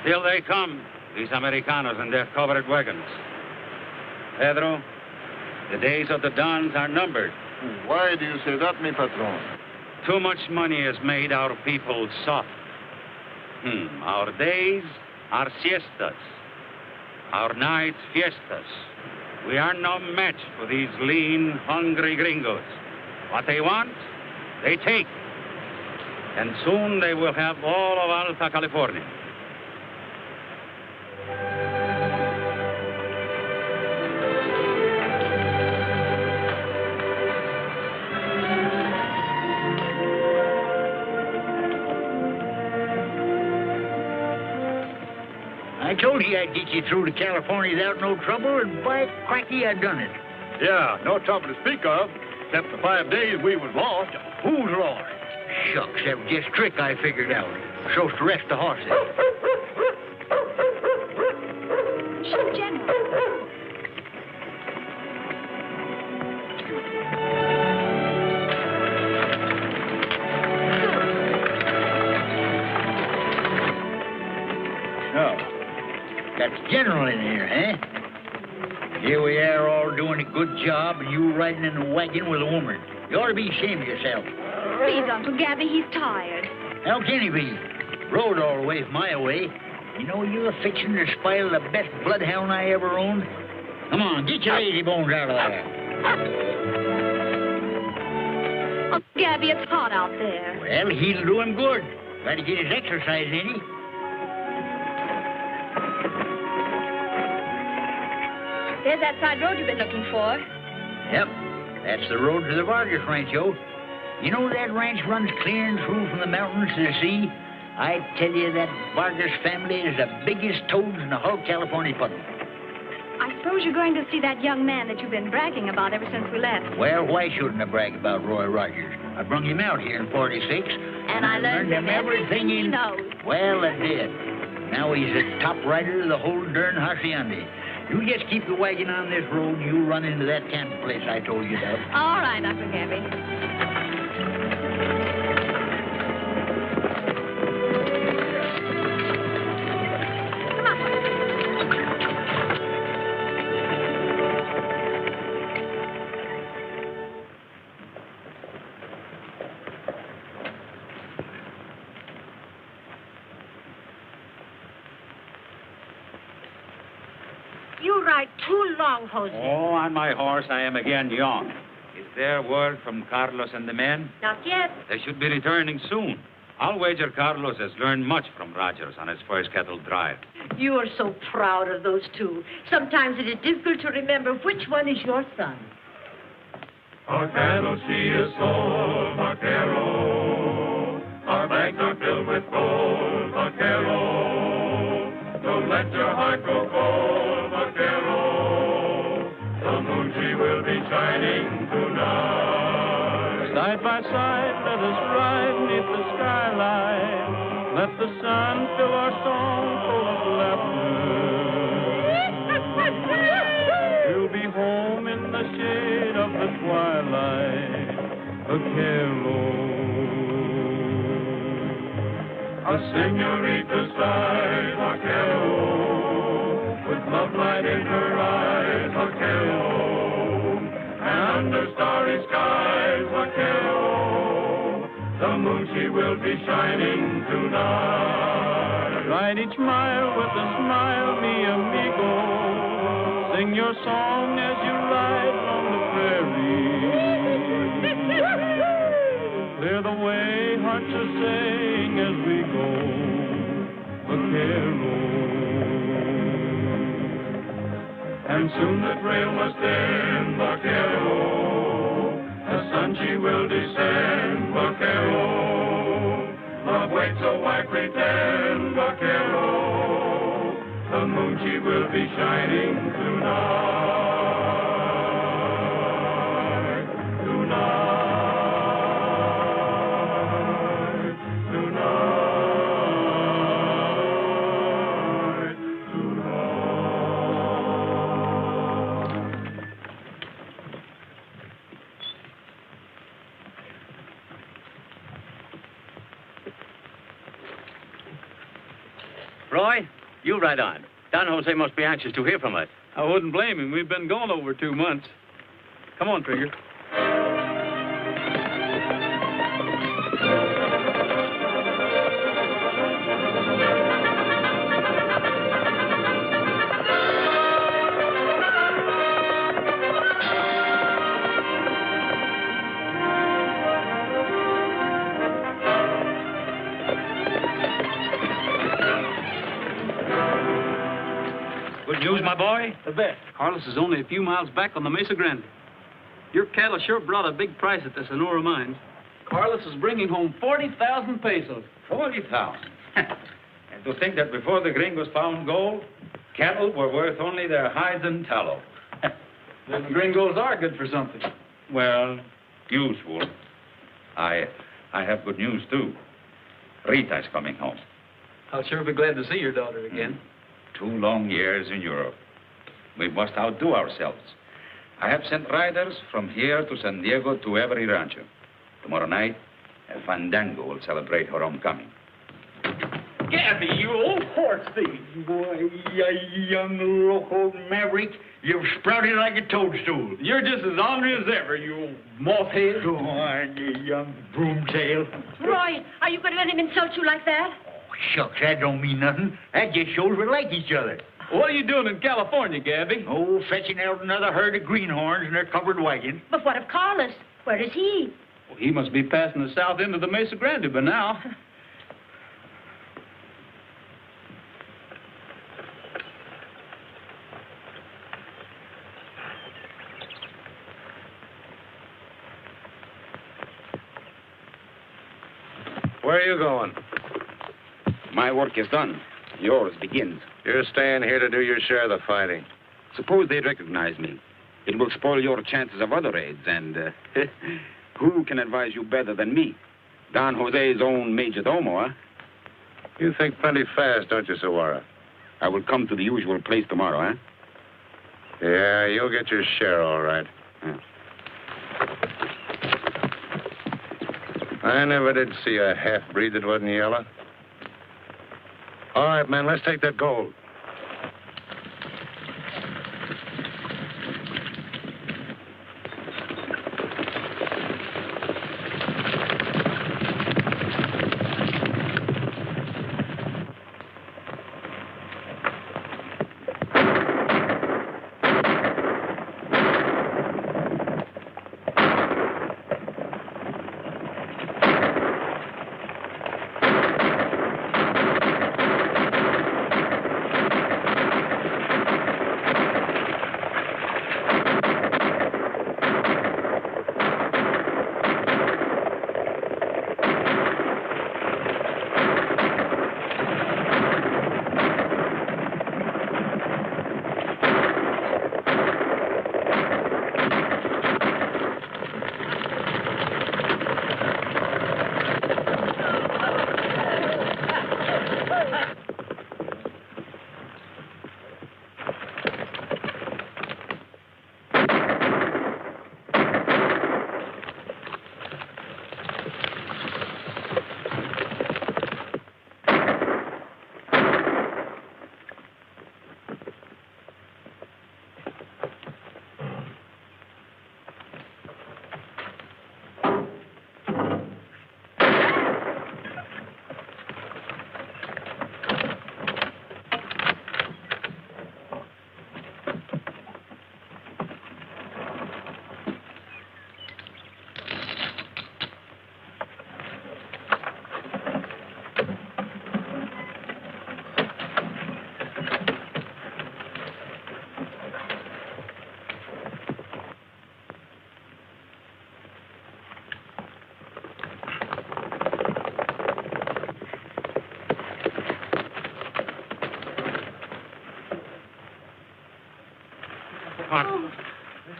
Still they come, these Americanos in their covered wagons. Pedro, the days of the Dons are numbered. Why do you say that, mi patron? Too much money is made our people soft. Our days are siestas. Our nights fiestas. We are no match for these lean, hungry gringos. What they want, they take. And soon they will have all of Alta California. I told you I'd get you through to California without no trouble, and by cracky, I done it. Yeah, no trouble to speak of, except the 5 days we was lost. Who's lost? Shucks, that was just a trick I figured out. So to rest the horses. General. That's General in here, eh? Here we are all doing a good job, and you riding in a wagon with a woman. You ought to be ashamed of yourself. Please, Uncle Gabby, he's tired. How can he be? Rode all the way from my way. You know, you're fixing to spoil the best bloodhound I ever owned. Come on, get your lazy bones out of there. Uncle Gabby, it's hot out there. Well, he'll do him good. Got to get his exercise, ain't he? There's that side road you've been looking for. Yep, that's the road to the Vargas Rancho. You know that ranch runs clear and through from the mountains to the sea? I tell you, that Vargas family is the biggest toads in the whole California puddle. I suppose you're going to see that young man that you've been bragging about ever since we left. Well, why shouldn't I brag about Roy Rogers? I brung him out here in 46. And I learned him everything he knows. Well, I did. Now he's the top rider of the whole darn hacienda. You just keep the wagon on this road, you run into that camping place I told you about. All right, Uncle Gabby. You ride too long, Jose. Oh, on my horse, I am again young. Is there word from Carlos and the men? Not yet. They should be returning soon. I'll wager Carlos has learned much from Rogers on his first cattle drive. You are so proud of those two. Sometimes it is difficult to remember which one is your son. Our cattle she is sold, vaquero. Our bags are filled with gold, vaquero. Don't let your heart grow cold, vaquero. The moon she will be shining tonight. Side by side, let us ride neath the skyline. Let the sun fill our song full of laughter. We'll be home in the shade of the twilight, vaquero. A señorita side, vaquero, with love light in her eyes, vaquero, and under starry skies, vaquero, the moon she will be shining tonight. Ride each mile with a smile, mi amigo. Sing your song as you ride on the prairie. Clear the way, hearts are saying as we go, vaquero. And soon the trail must end, vaquero. The sun she will descend, vaquero. Love waits, so why pretend, vaquero? The moon she will be shining tonight, tonight, tonight, tonight. Roy, you ride on. Don Jose must be anxious to hear from us. I wouldn't blame him. We've been gone over 2 months. Come on, Trigger. Good news, my boy? The best. Carlos is only a few miles back on the Mesa Grande. Your cattle sure brought a big price at the Sonora mines. Carlos is bringing home 40,000 pesos. 40,000. And to think that before the gringos found gold, cattle were worth only their hides and tallow. Then the gringos are good for something. Well, usual. I have good news, too. Rita's coming home. I'll sure be glad to see your daughter again. 2 long years in Europe. We must outdo ourselves. I have sent riders from here to San Diego to every rancho. Tomorrow night, a fandango will celebrate her homecoming. Gabby, you old horse thief. Boy, you young local maverick. You've sprouted like a toadstool. You're just as ornery as ever, you old moth-head. Go on, you young broomtail. Roy, are you going to let him insult you like that? Oh, shucks, that don't mean nothing. That just shows we like each other. What are you doing in California, Gabby? Oh, fetching out another herd of greenhorns in their covered wagon. But what of Carlos? Where is he? Well, he must be passing the south end of the Mesa Grande by now. Where are you going? My work is done. Yours begins. You're staying here to do your share of the fighting. Suppose they recognize me. It will spoil your chances of other raids, and who can advise you better than me? Don Jose's own major domo, huh? You think plenty fast, don't you, Sawara? I will come to the usual place tomorrow, huh? Yeah, you'll get your share, all right. Yeah. I never did see a half-breed that wasn't yellow. All right, man, let's take that gold.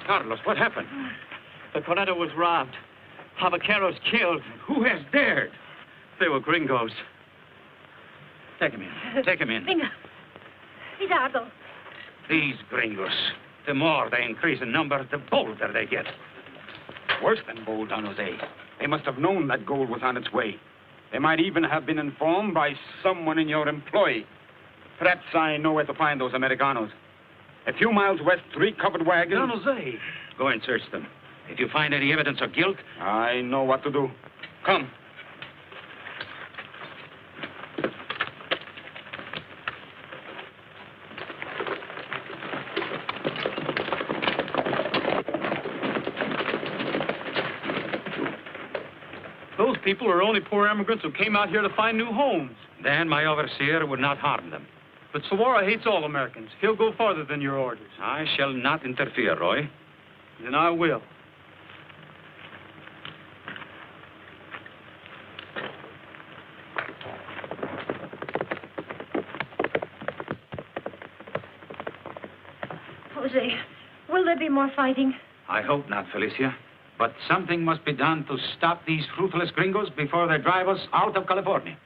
Carlos, what happened? The tornado was robbed. Javaqueros killed. Who has dared? They were gringos. Take him in. Take him in. Venga. Cuidado. These gringos, the more they increase in number, the bolder they get. Worse than bold, Don Jose. They must have known that gold was on its way. They might even have been informed by someone in your employ. Perhaps I know where to find those Americanos. A few miles west, 3 covered wagons. Don Jose. Go and search them. If you find any evidence of guilt... I know what to do. Come. Those people are only poor immigrants who came out here to find new homes. Then my overseer would not harm them. But Sawara hates all Americans. He'll go farther than your orders. I shall not interfere, Roy. Then I will. Jose, will there be more fighting? I hope not, Felicia. But something must be done to stop these ruthless gringos before they drive us out of California.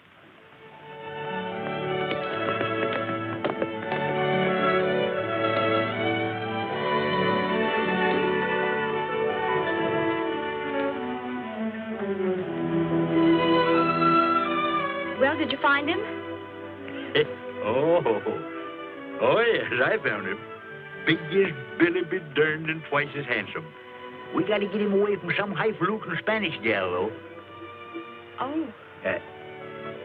Well, did you find him? Oh, yes, I found him. Big as Billy be darned and twice as handsome. We got to get him away from some highfalutin Spanish gal, though. Oh.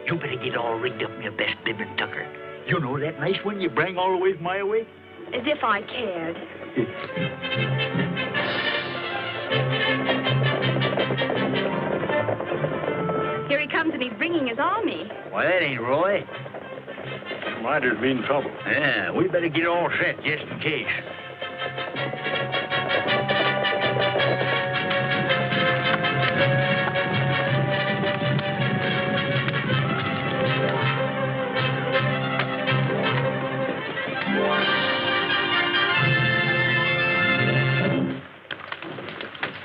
You better get all rigged up in your best bib and tucker. You know that nice one you bring all the way from Iowa? As if I cared. Here he comes, and he's bringing his army. Why, that ain't Roy. Might have been trouble. Yeah, we better get all set just in case.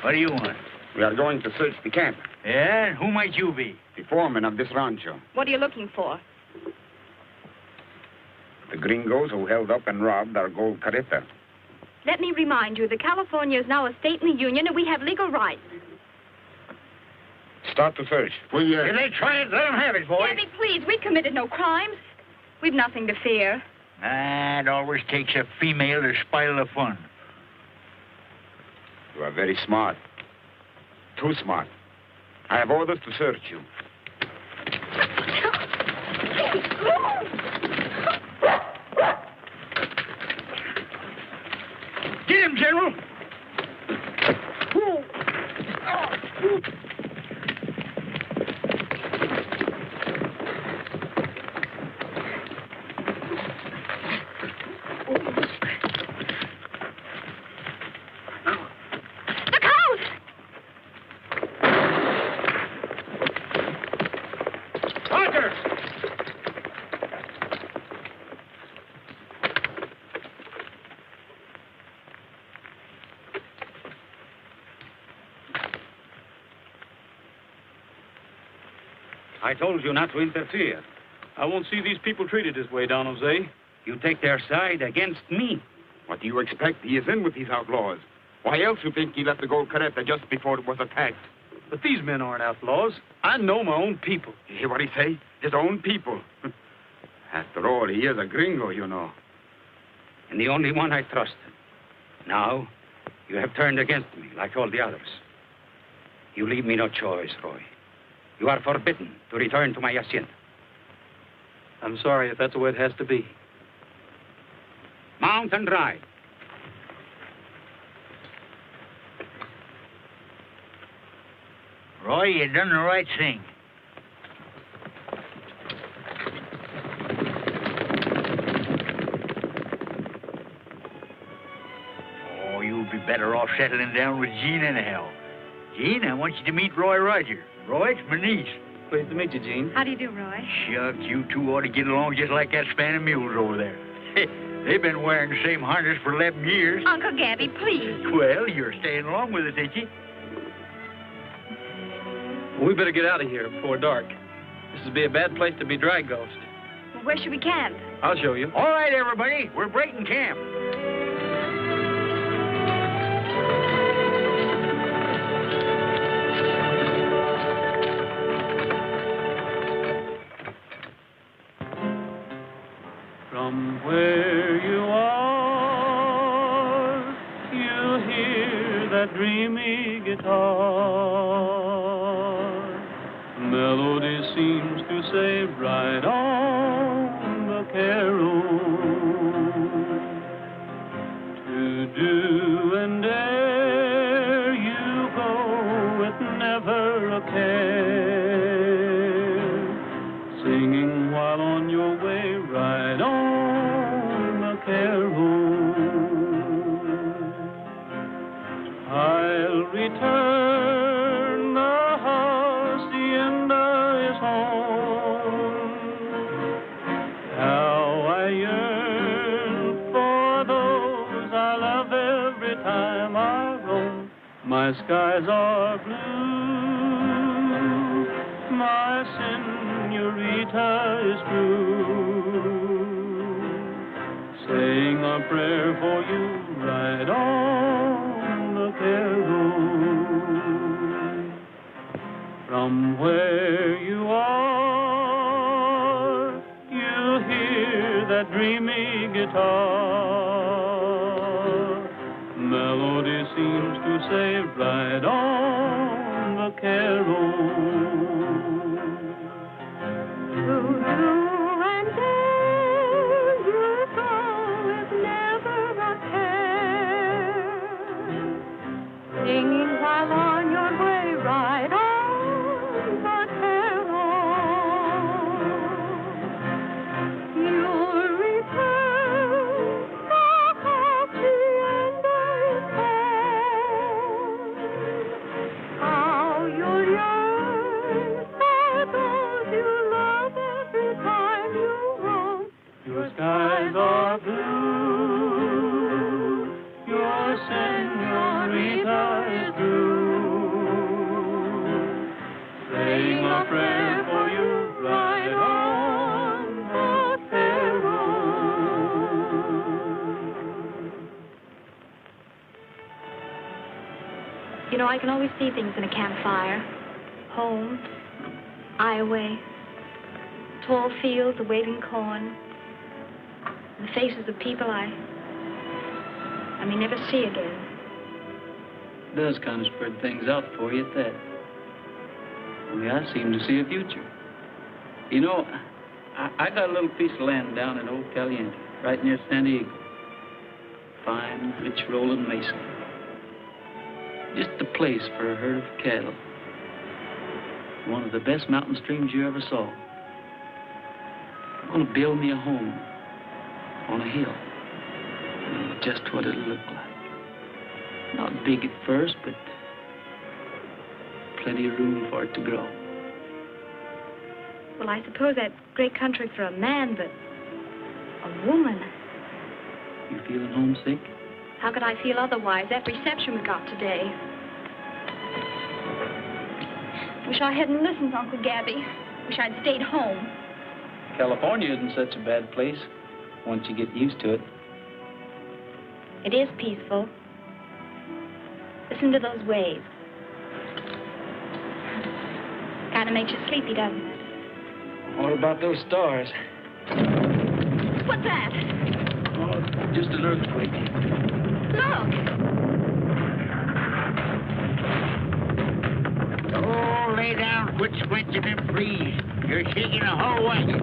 What do you want? We are going to search the camp. Yeah? Who might you be? The foreman of this rancho. What are you looking for? The gringos who held up and robbed our gold carreta. Let me remind you that California is now a state in the Union, and we have legal rights. Start the search. If they try it, let them have it, boy. Gabby, please, we committed no crimes. We've nothing to fear. It always takes a female to spoil the fun. You are very smart. Too smart. I have orders to search you. Get him, General! I told you not to interfere. I won't see these people treated this way, Don Jose. You take their side against me. What do you expect? He is in with these outlaws. Why else you think he left the gold carreta just before it was attacked? But these men aren't outlaws. I know my own people. You hear what he say? His own people. After all, he is a gringo, you know. And the only one I trusted. Now, you have turned against me, like all the others. You leave me no choice, Roy. You are forbidden to return to my hacienda. I'm sorry if that's the way it has to be. Mount and ride. Roy, you done the right thing. Oh, you'll be better off settling down with Jean anyhow. Jean, I want you to meet Roy Roger. Roy, it's my niece. Pleased to meet you, Jean. How do you do, Roy? Shucks, you two ought to get along just like that span of mules over there. They've been wearing the same harness for 11 years. Uncle Gabby, please. Well, you're staying along with us, ain't you? We better get out of here before dark. This would be a bad place to be drag ghost. Well, where should we camp? I'll show you. All right, everybody, we're breaking camp. From where you are, you hear that dreamy guitar. Melody seems to say, ride on the carol. To do and dare you go with never a care. Singing while on your way, ride on the carol. I'll return, the hacienda is home. How I yearn for those I love every time I roam. My skies are blue, my senorita is true. Saying a prayer for you, ride on the carol. From where you are, you hear that dreamy guitar. Melody seems to say, ride on the carol. Singing while on your way, ride on the carol. You'll return, the hacienda is home. How you'll yearn for those you love every time you roam. Your skies are blue, your senorita is true. Saying a prayer for you, ride on the carol. You know, I can always see things in a campfire. Home, Iowa, tall fields of waving corn, and the faces of people I may never see again. It does kind of spread things out for you at that. Only I seem to see a future. You know, I got a little piece of land down in Old Caliente, right near San Diego. Fine, rich rolling mesa. Just the place for a herd of cattle. One of the best mountain streams you ever saw. I'm going to build me a home on a hill. Just what it'll look like. Not big at first, but plenty of room for it to grow. Well, I suppose that's great country for a man, but a woman. You feeling homesick? How could I feel otherwise? That reception we got today. Wish I hadn't listened, Uncle Gabby. Wish I'd stayed home. California isn't such a bad place once you get used to it. It is peaceful. Listen to those waves. Kind of makes you sleepy, doesn't it? What about those stars? What's that? Oh, just an earthquake. Look. Oh, lay down, quit squinching and freeze. You're shaking the whole wagon.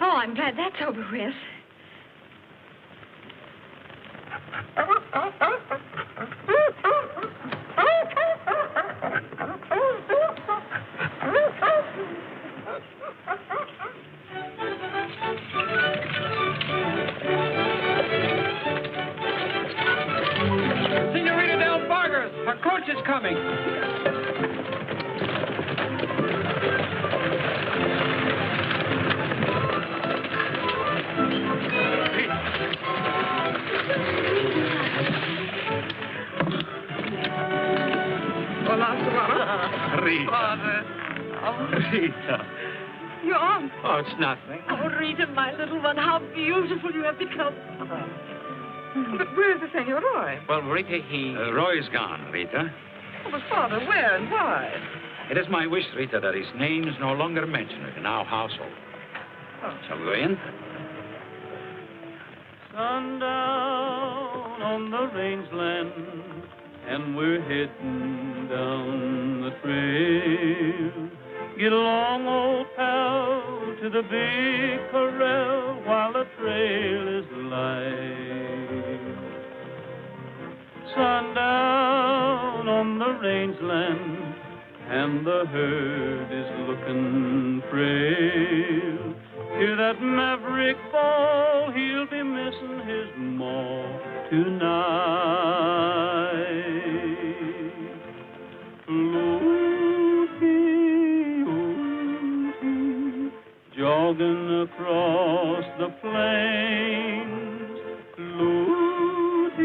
Oh, I'm glad that's over with. Senorita Del Vargas, her coach is coming. Rita. Father. Rita. Your aunt. Oh, it's nothing. Oh, Rita, my little one, how beautiful you have become. But where's the Senor Roy? Well, Rita, Roy's gone, Rita. Oh, but Father, where and why? It is my wish, Rita, that his name is no longer mentioned in our household. Shall we go in? Sundown on the rangeland, and we're heading down the trail. Get along, old pal, to the big corral while the trail is light. Sundown on the rangeland, and the herd is looking frail. Hear that maverick bawl, he'll be missing his maw tonight. Loo-hee, jogging across the plains. Loo-hee,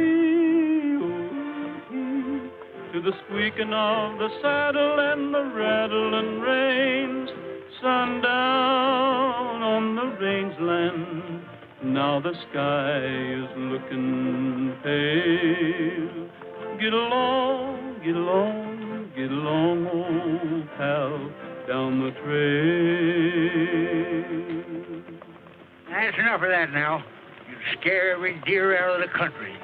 to the squeaking of the saddle and the rattling reins. Sundown on the rangeland, now the sky is looking pale. Get along, get along, get along, old pal, down the trail. That's enough of that now. You scare every deer out of the country.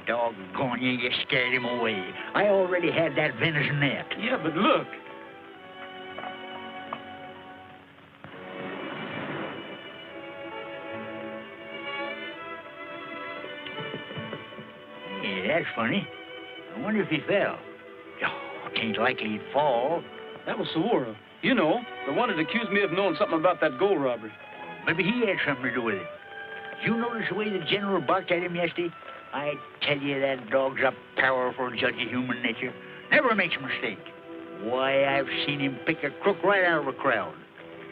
Doggone you, you scared him away. I already had that venison net. Yeah, but look. Yeah, that's funny. I wonder if he fell. Oh, it ain't likely he'd fall. That was Sawara. You know, the one that accused me of knowing something about that gold robbery. Maybe he had something to do with it. Did you notice the way the general barked at him yesterday? I tell you, that dog's a powerful judge of human nature. Never makes a mistake. Why, I've seen him pick a crook right out of a crowd.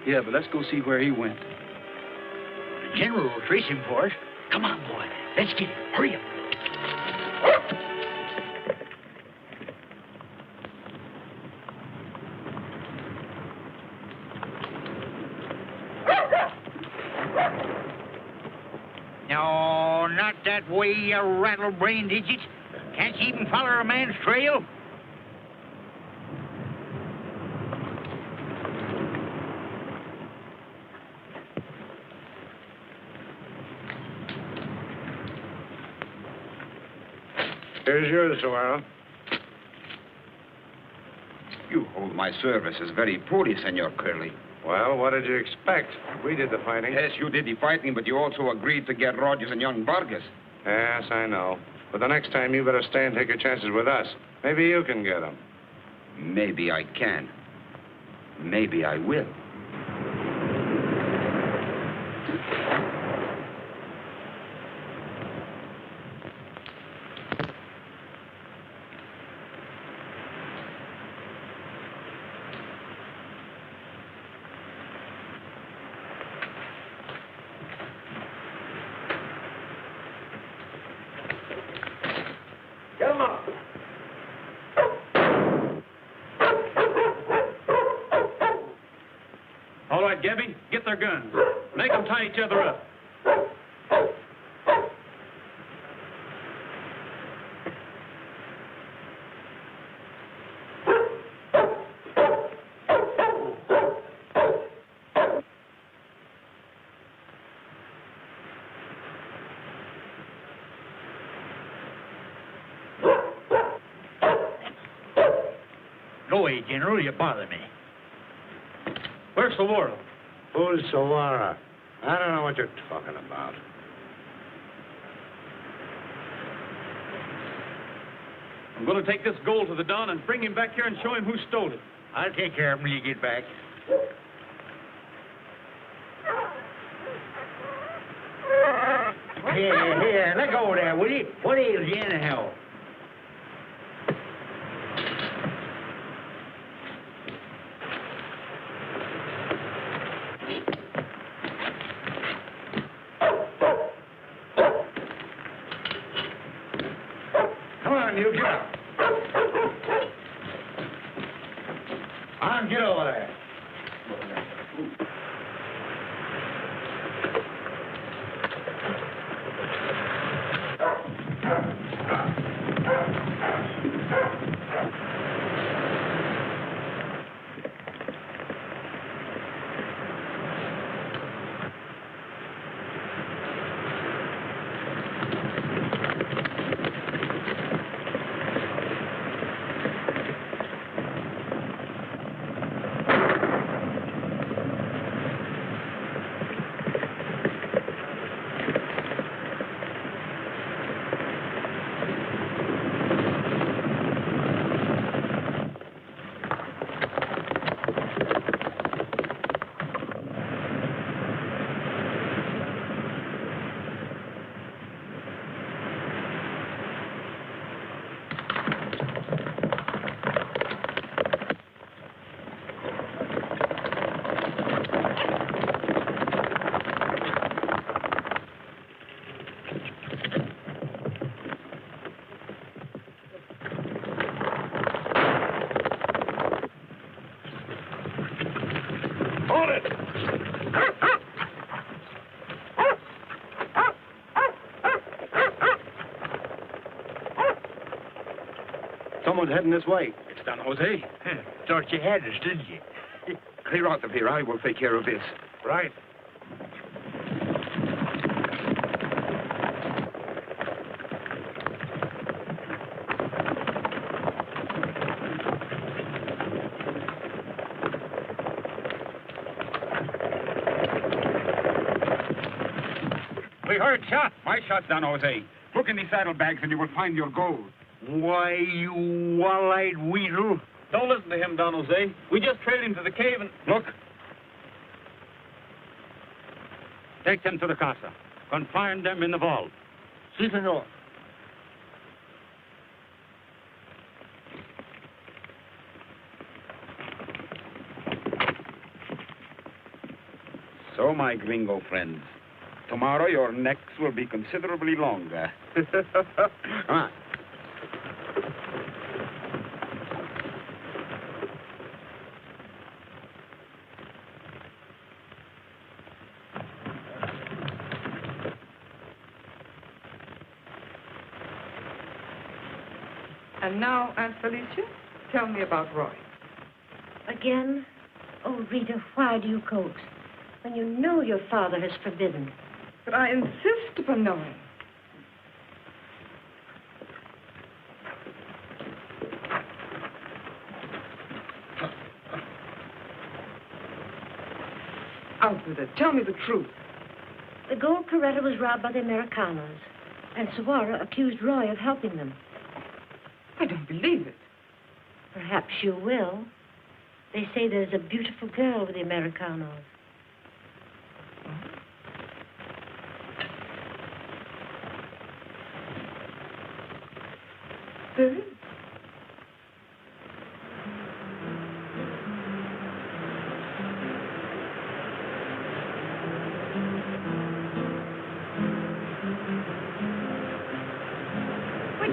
Yeah, but let's go see where he went. The general will trace him for us. Come on, boy. Let's get him. Hurry up. No, not that way, you rattle-brained idiot. Can't you even follow a man's trail? Here's yours, Sawara. You hold my service as very poorly, Senor Curley. Well, what did you expect? We did the fighting. Yes, you did the fighting, but you also agreed to get Rogers and young Vargas. Yes, I know. But the next time, you better stay and take your chances with us. Maybe you can get them. Maybe I can. Maybe I will. All right, Gabby, get their guns. Make them tie each other up. Go away, General. You bother me. Where's Sawara? Who's Sawara? I don't know what you're talking about. I'm going to take this gold to the Don and bring him back here and show him who stole it. I'll take care of him when you get back. Here, let go there, will you? What ails you anyhow? Come on, you get up. On, get over there. Someone's heading this way. It's Don Jose. Thought you had us, didn't you? Clear out of here. I will take care of this. Right. We heard shot. My shot's Don Jose. Look in the saddlebags and you will find your gold. Why, you wall-eyed weasel. Don't listen to him, Don Jose. We just trailed him to the cave and... Look. Take them to the casa. Confine them in the vault. Si, senor. So, my gringo friends, tomorrow your necks will be considerably longer. Come on. And now, Aunt Felicia, tell me about Roy. Again? Oh, Rita, why do you coax? When you know your father has forbidden. But I insist upon knowing. Out with it. Tell me the truth. The gold carreta was robbed by the Americanos, and Saguara accused Roy of helping them. I don't believe it. Perhaps you will. They say there's a beautiful girl with the Americanos. There is.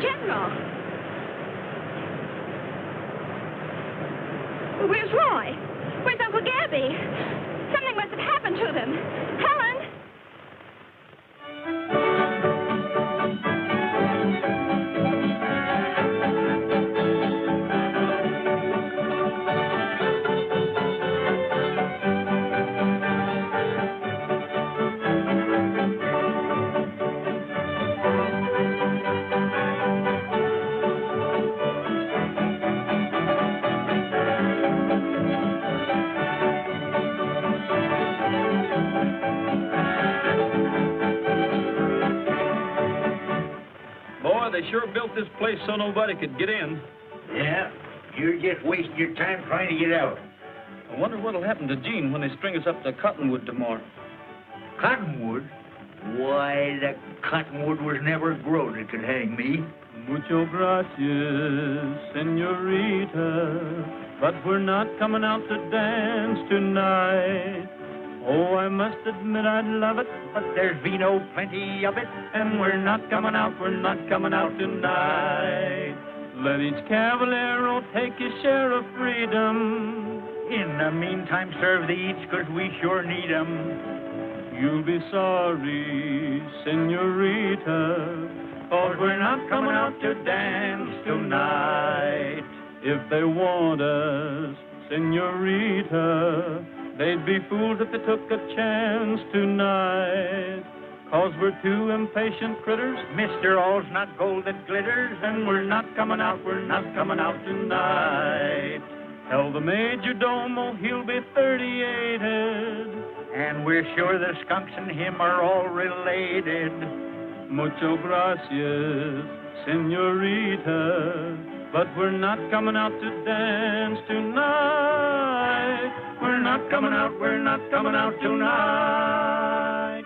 General. Where's Roy? Where's Uncle Gabby? Something must have happened to them. Helen! They sure built this place so nobody could get in. Yeah, you're just wasting your time trying to get out. I wonder what'll happen to Gene when they string us up to Cottonwood tomorrow. Cottonwood? Why, the cottonwood was never grown that could hang me. Mucho gracias, senorita, but we're not coming out to dance tonight. Oh, I must admit I'd love it, but there's vino plenty of it, and we're not coming out tonight. Let each cavallero take his share of freedom. In the meantime, serve the each, 'cause we sure need 'em. You'll be sorry, senorita, 'cause we're not coming out to dance tonight. If they want us, senorita, they'd be fools if they took a chance tonight. 'Cause we're two impatient critters, Mr. All's not gold that glitters, and we're not coming out tonight. Tell the major domo he'll be 38'd. and we're sure the skunks and him are all related. Mucho gracias, senorita, but we're not coming out to dance tonight. We're not coming out tonight.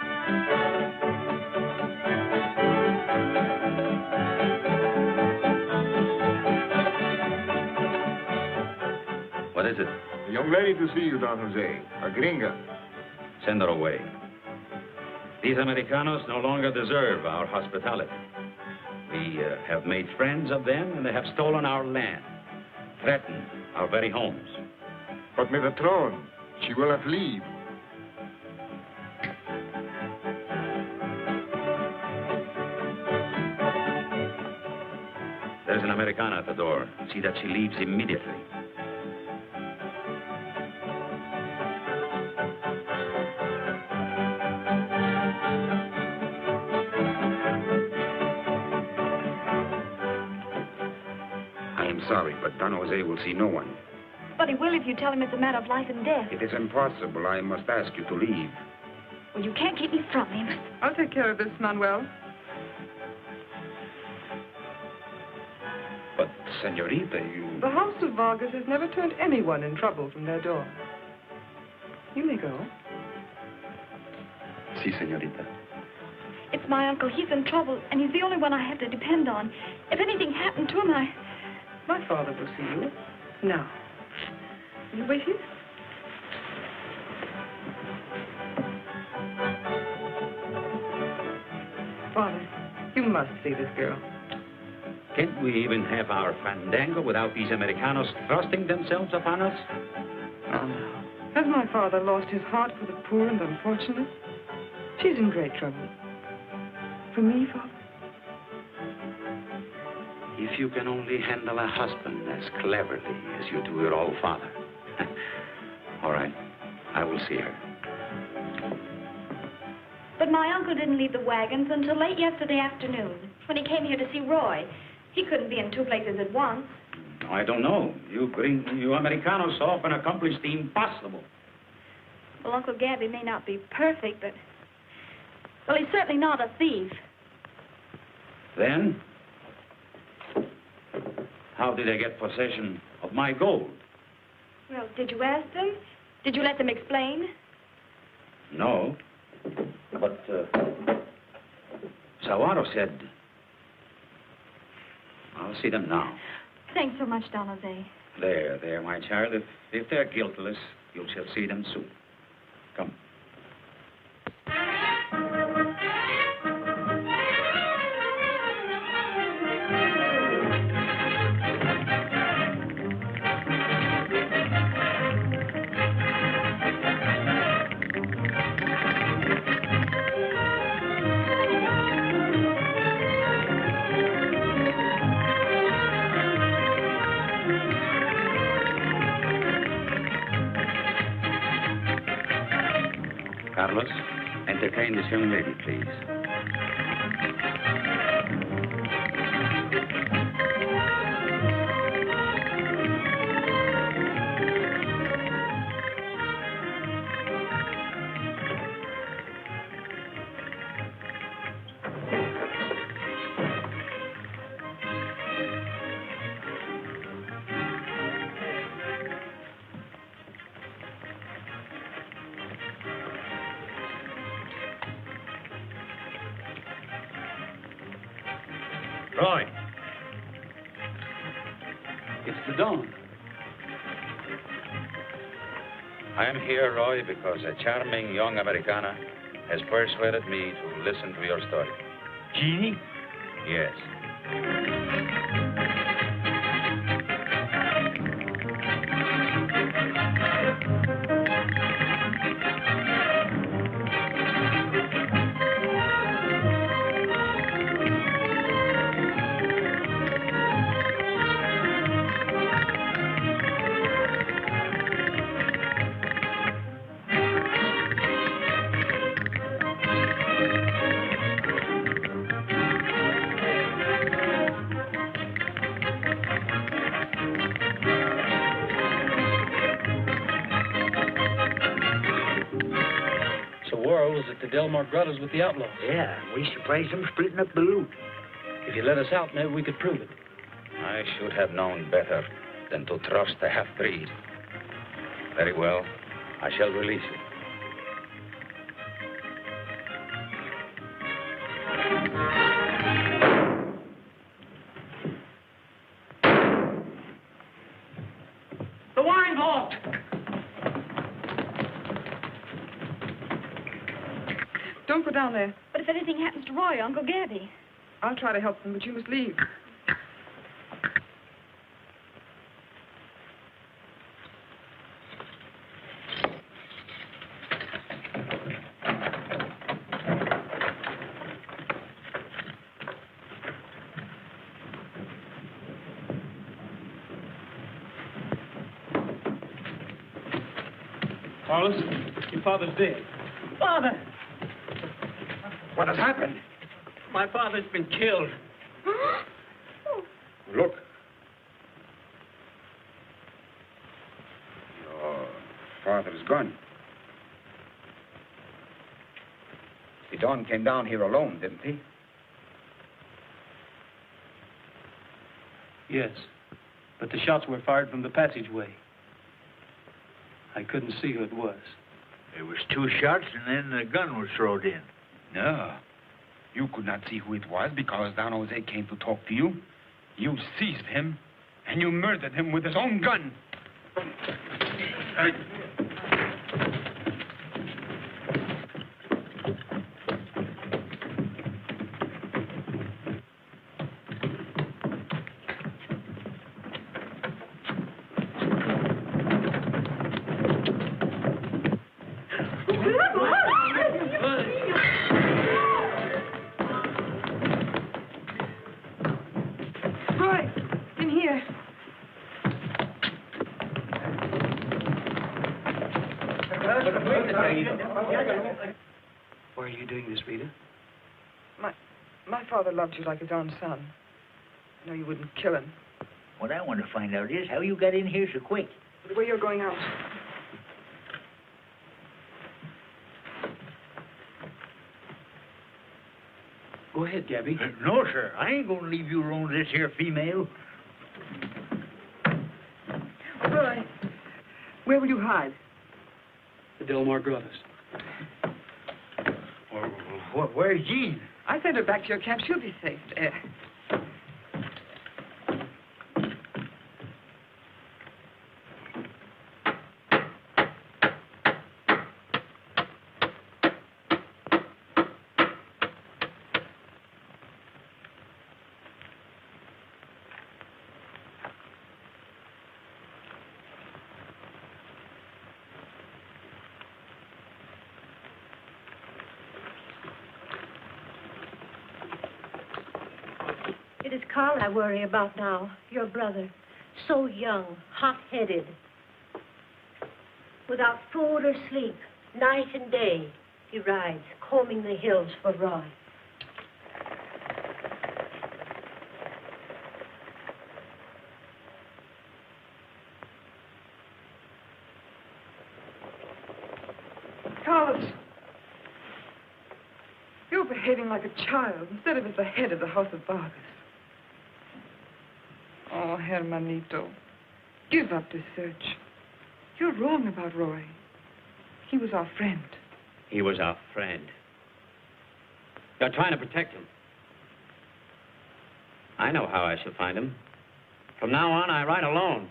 What is it? A young lady to see you, Don Jose. A gringa. Send her away. These Americanos no longer deserve our hospitality. We have made friends of them, and they have stolen our land, threatened our very homes. But mi patron, she will not leave. There's an Americana at the door. See that she leaves immediately. Sorry, but Don Jose will see no one. But he will if you tell him it's a matter of life and death. It is impossible. I must ask you to leave. Well, you can't keep me from him. I'll take care of this, Manuel. But, senorita, you... The house of Vargas has never turned anyone in trouble from their door. You may go. Si, senorita. It's my uncle. He's in trouble, and he's the only one I have to depend on. If anything happened to him, My father will see you. Now. Will you wait here? Father, you must see this girl. Can't we even have our fandango without these Americanos thrusting themselves upon us? Has my father lost his heart for the poor and unfortunate? She's in great trouble. For me, Father? If you can only handle a husband as cleverly as you do your old father. All right, I will see her. But my uncle didn't leave the wagons until late yesterday afternoon, when he came here to see Roy. He couldn't be in two places at once. I don't know. You Americanos so often accomplish the impossible. Well, Uncle Gabby may not be perfect, but... Well, he's certainly not a thief. Then, how did they get possession of my gold? Well, did you ask them? Did you let them explain? No. But, Saguaro said... I'll see them now. Thanks so much, Don Jose. There, my child. If they're guiltless, you shall see them soon. Come. Carlos, entertain this young lady, please. Roy. It's the Don. I am here, Roy, because a charming young Americana has persuaded me to listen to your story. Jeannie? Yes. that the Delmar Grotto's with the outlaws. Yeah, we surprised them splitting up the loot. If you let us out, maybe we could prove it. I should have known better than to trust the half-breed. Very well. I shall release you. The wine vault! Don't go down there. But if anything happens to Roy, Uncle Gabby. I'll try to help them, but you must leave. Carlos, your father's dead. Father! What has happened? My father's been killed. Look. Your father's gone. The Don came down here alone, didn't he? Yes, but the shots were fired from the passageway. I couldn't see who it was. There was 2 shots, and then the gun was thrown in. No. You could not see who it was because Don Jose came to talk to you. You seized him, and you murdered him with his own gun. Roy, in here. Why are you doing this, Rita? My father loved you like his own son. I know you wouldn't kill him. What I want to find out is how you got in here so quick. The way you're going out. Go ahead, Gabby. No, sir. I ain't going to leave you alone with this here female. Roy, where will you hide? The Delmar Grotto's. Where's Jean? I sent her back to your camp. She'll be safe there. It is Carl I worry about now, your brother. So young, hot-headed. Without food or sleep, night and day, he rides, combing the hills for Roy. Carlos, you're behaving like a child instead of as the head of the House of Vargas. Oh, Hermanito, give up this search. You're wrong about Roy. He was our friend. He was our friend. You're trying to protect him. I know how I shall find him. From now on, I ride alone.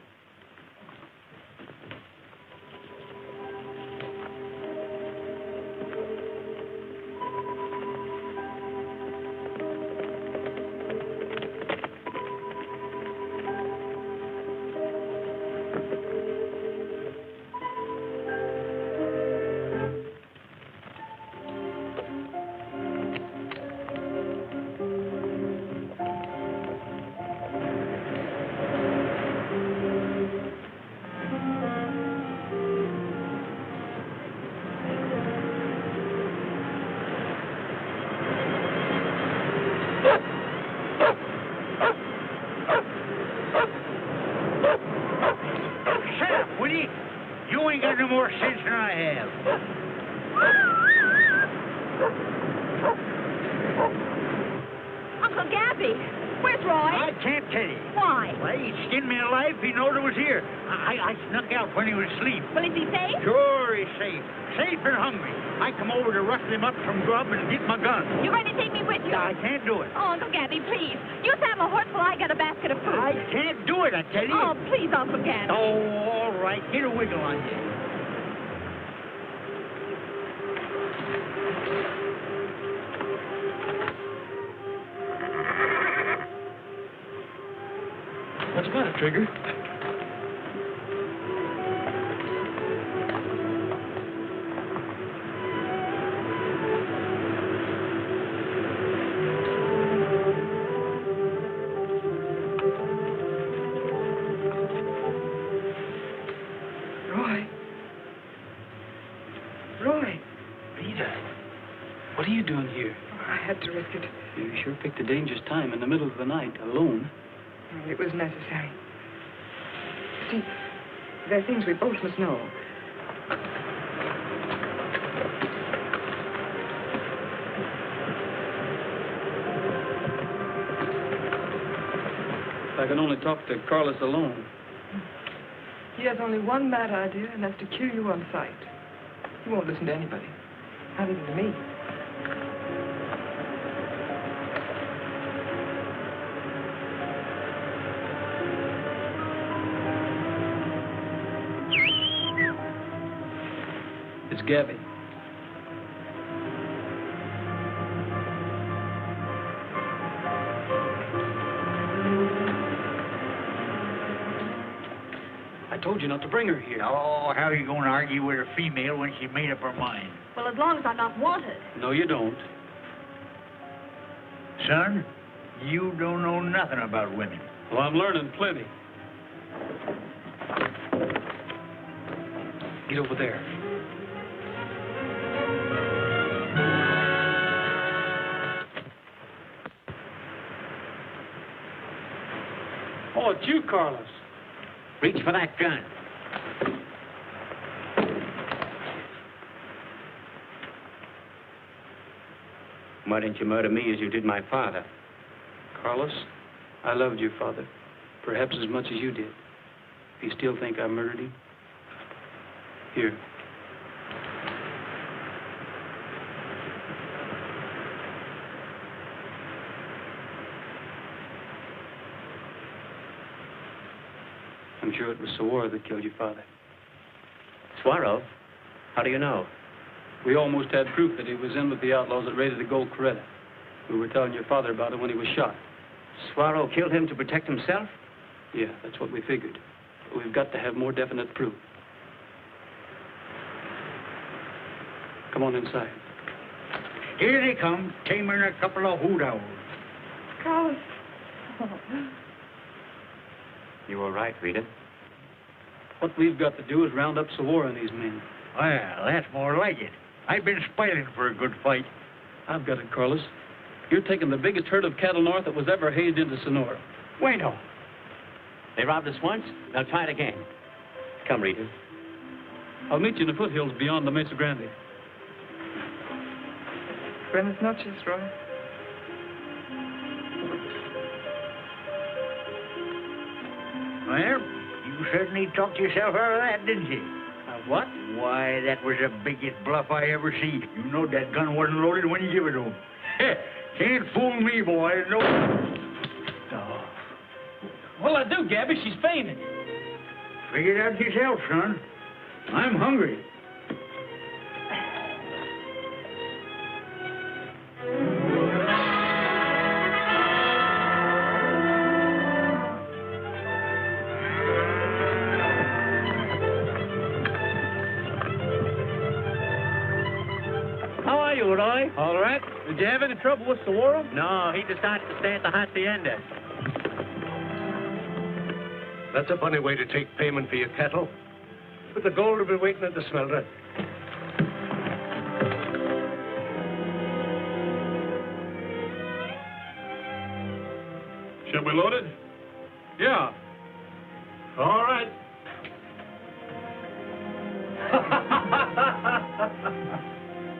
You ain't got no more sense than I have. Uncle Gabby, where's Roy? I can't tell you. Why? Well, he skinned me alive. He knowed I was here. I snuck out when he was asleep. Well, is he safe? Sure, he's safe. Safe and hungry. I come over to rustle him up some grub and get my gun. You're going to take me with you? I can't do it. Oh, Uncle Gabby, please. You saddle a horse while I got a basket of food. I can't do it, I tell you. Oh, please, Uncle Gabby. Oh, all right. Get a wiggle on you. What's the matter, Trigger? Roy. Rita, what are you doing here? I had to risk it. You sure picked a dangerous time in the middle of the night, alone. Well, it was necessary. See, there are things we both must know. If I can only talk to Carlos alone. He has only one mad idea, and that's to kill you on sight. He won't listen to anybody, not even to me. It's Gabby. I told you not to bring her here. Oh, how are you going to argue with a female when she made up her mind? Well, as long as I'm not wanted. No, you don't. Son, you don't know nothing about women. Well, I'm learning plenty. Get over there. Oh, it's you, Carlos. Reach for that gun. Why didn't you murder me as you did my father? Carlos, I loved your father, perhaps as much as you did. You still think I murdered him? Here. I'm sure it was Saguaro that killed your father. Suaro? How do you know? We almost had proof that he was in with the outlaws that raided the gold Coretta. We were telling your father about it when he was shot. Suaro killed him to protect himself? Yeah, that's what we figured. But we've got to have more definite proof. Come on inside. Here they come, taming a couple of hoot owls. Carlos. You were right, Rita. What we've got to do is round up Saguaro and these men. Well, that's more like it. I've been spoiling for a good fight. I've got it, Carlos. You're taking the biggest herd of cattle north that was ever hazed into Sonora. Bueno. They robbed us once, they'll try it again. Come, Rita. I'll meet you in the foothills beyond the Mesa Grande. Buenas noches, Roy. Well, you certainly talked yourself out of that, didn't you? What? Why, that was the biggest bluff I ever seen. You know that gun wasn't loaded when you give it to him. Can't fool me, boy. No. Oh. What'll I do, Gabby? She's fainted. Figure it out yourself, son. I'm hungry. How are you, Roy? All right. Did you have any trouble with Saguaro? No, he decided to stay at the hacienda. That's a funny way to take payment for your cattle. But the gold will be waiting at the smelter. Shall we load it? Yeah. All right.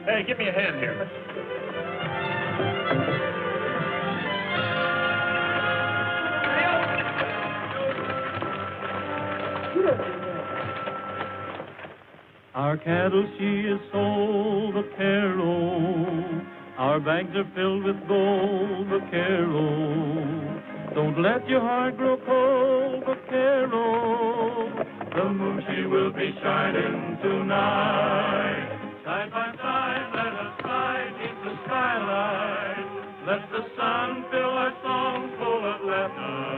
Hey, give me a hand here. Our cattle she is sold, vaquero. Our bags are filled with gold, vaquero. Don't let your heart grow cold, vaquero. The moon she will be shining tonight. Side by side, let us slide in the skylight. Let the sun fill our song full of laughter.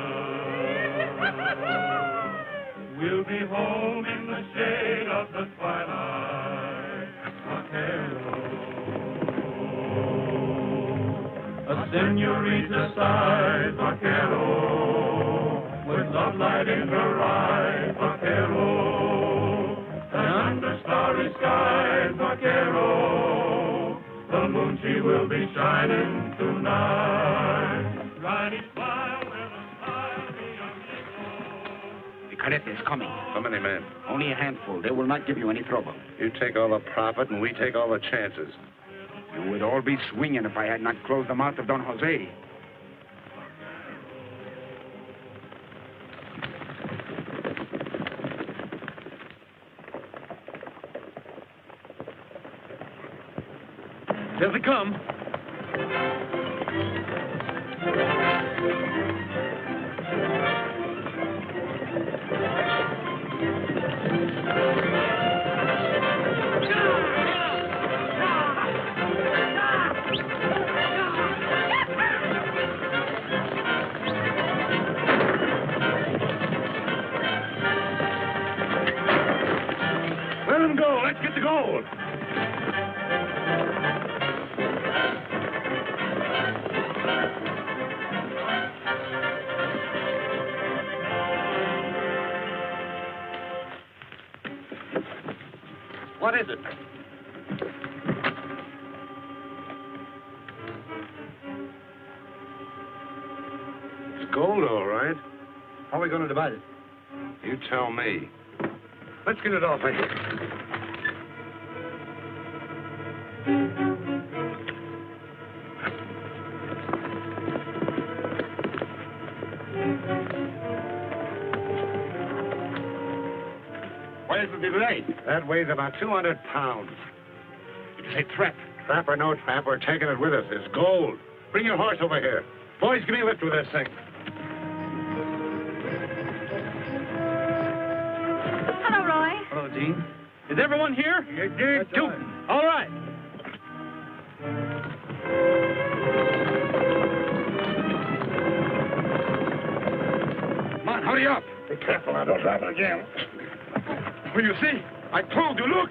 We'll be home in the shade of the twilight, vaquero. A senorita sighs, vaquero, with love light in her eyes, vaquero. And under starry skies, vaquero, the moon she will be shining tonight. Ride each mile with a smile, the young negro. The Caliente is coming. How many men? Only a handful. They will not give you any trouble. You take all the profit, and we take all the chances. You would all be swinging if I had not closed the mouth of Don Jose. Here they come. Let them go. Let's get the gold. What is it? It's gold, all right. How are we going to divide it? You tell me. Let's get it off of here. Where's the delay? That weighs about 200 pounds. Did you say trap? Trap or no trap, we're taking it with us. It's gold. Bring your horse over here. Boys, give me a lift with this thing. Hello, Roy. Hello, Jean. Is everyone here? You did, too. All right. Come on, hurry up. Be careful now, don't drop it again. Well, you see, I told you, look.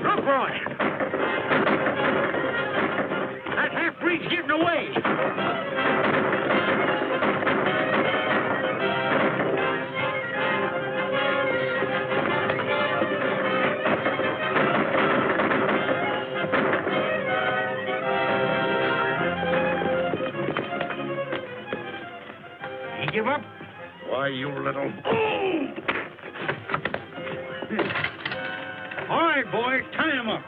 Look, Roy. That half-breed's getting away. He give up? Why, you little... All right, boys, tie him up.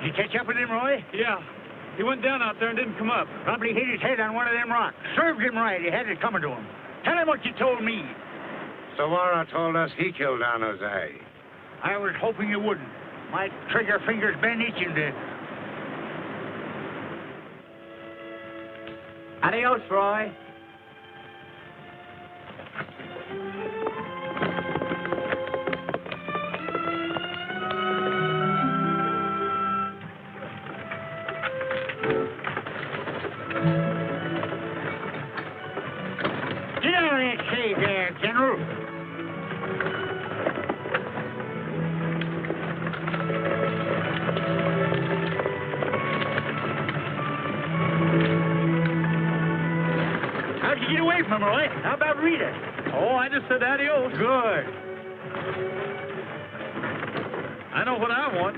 Did you catch up with him, Roy? Yeah. He went down out there and didn't come up. Probably hit his head on one of them rocks. Served him right. He had it coming to him. Tell him what you told me. Savara told us he killed Don Jose. I was hoping you wouldn't. My trigger fingers been itching to... Adios, Roy. Get out of that shade there, General. How'd you get away from him, Roy? How about Rita? Oh, I just said adios. Good. I know what I want.